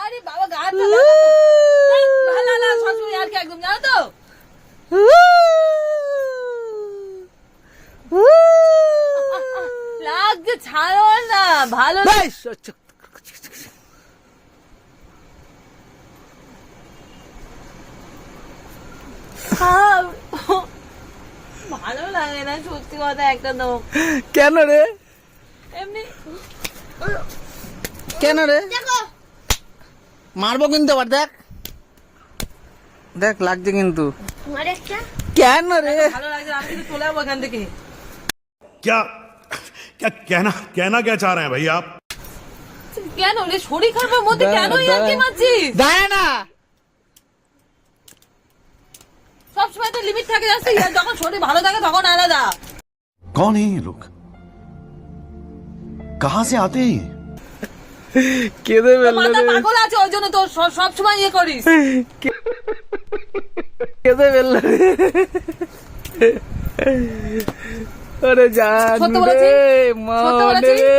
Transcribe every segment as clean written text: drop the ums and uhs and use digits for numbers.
আরে বাবা গা তো ভালো না শাশুড়ি আর কি একদম জানো তো লাগছে ছাড়ো না ভালো ভালো লাগে না সত্যি কথা একটা তো কেন রে এমনি কেন রে মারবো কিন্তু আবার দেখ দেখ লাগছে কিন্তু কেন রে ভালো লাগছে আমি কিন্তু চলে যাবো এখান থেকে क्या क्या कहना कहना क्या चाह रहे हैं भाई आप কেন রে শরীর খারাপের মধ্যে কেন ইয়ার্কি মারছিস দাঁড়া না সবসময় তো লিমিট থাকে জানিস তো, যখন শরীর ভালো থাকে তখন আলাদা कौन है ये लोग कहां से आते हैं ये কেঁদে মাথা ফেললো রে পাগল আছে ওই জন্য তো সবসময় ইয়ে করিস কেঁদে ফেললো রে ওরে জান সত্যি বলেছি? রে সত্যি মন বলেছি? রে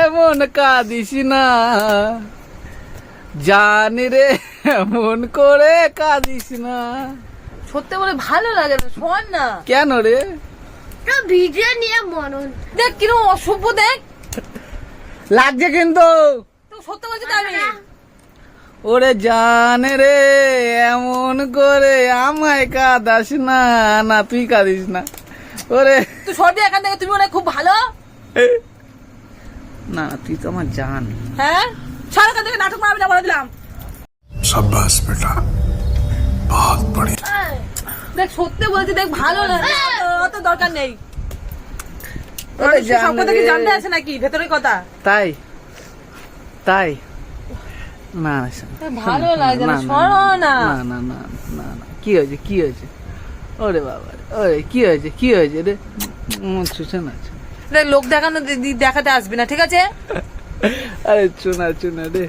এমন কাঁদিস না জান রে এমন করে কাঁদিস না সত্যি বলে ভালো লাগে না শোন না কেন রে ভিডিও নিয়ে মনন দেখ কিরকম অসভ্য দেখ লাগছে কিন্তু তো সত্যি বলছি তো আমি ওরে জান রে এমন করে আমায় কাঁদাস না না তুই কাঁদিস না ওরে তুই সর্দি এখান থেকে তুমি মনে হয় খুব ভালো না তুই তো আমার জান হ্যাঁ ছাড় এখান থেকে নাটক মারবি না বলে দিলাম शाबाश बेटा बहुत बढ़िया দেখ সত্যি বলছি দেখ ভালো লাগে অত দরকার নেই ওরে জান সব কথা কি রে। জানতে আছে নাকি ভেতরের কথা তাই তাই না না, শোন। ভালো শোন, লাগে না না, সরো না না না না না না কি হয়েছে কি হয়েছে ওরে বাবা রে, ওরে কি হয়েছে রে ছুছে না দেখ লোক দেখানো দেখাতে আসবি না ঠিক আছে আরে চুনা চুনা রে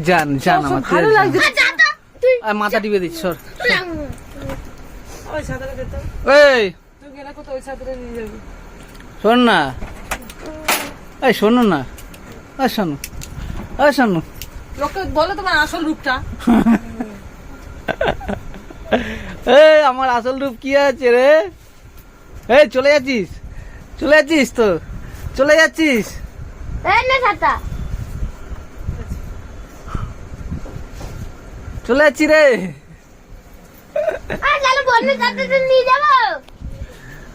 জান জান আমার তুই ভালো জান। লাগছে আর মাথা টিপে দিচ্ছ সর ওই ছাতাটা দে তো এই তুই গেলে কোথাও ওই ছাতাটা নিয়ে যাবি শোন না এই শোনো না আর শোনো আর শোনো লোককে বলো তোমার আসল রূপটা এই আমার আসল রূপ কি আছে রে এই চলে যাচ্ছিস তো চলে যাচ্ছিস এই না ছাতা চলে যাচ্ছি রে আর চলো বন্ধু সাথে তো নিয়ে যাবো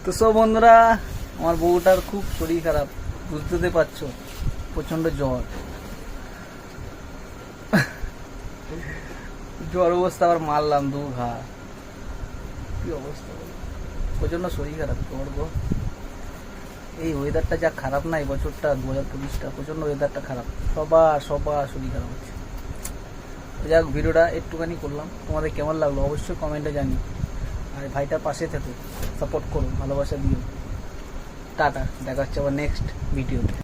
তো সব বন্ধুরা আমার বউটার খুব শরীর খারাপ বুঝতে পারছো প্রচন্ড জ্বর অবস্থা আবার মারলাম 2 ঘা কি অবস্থা বলো? প্রচন্ড শরীর খারাপ করবো এই ওয়েদারটা যা খারাপ না এই বছরটা 2025টা প্রচন্ড ওয়েদারটা খারাপ সবার শরীর খারাপ হচ্ছে যাক ভিডিওটা একটুখানি করলাম তোমাদের কেমন লাগলো অবশ্যই কমেন্টে জানি আর ভাইটার পাশে থেকো সাপোর্ট করো ভালোবাসা দিও টাটা দেখা হচ্ছে আবার নেক্সট ভিডিওতে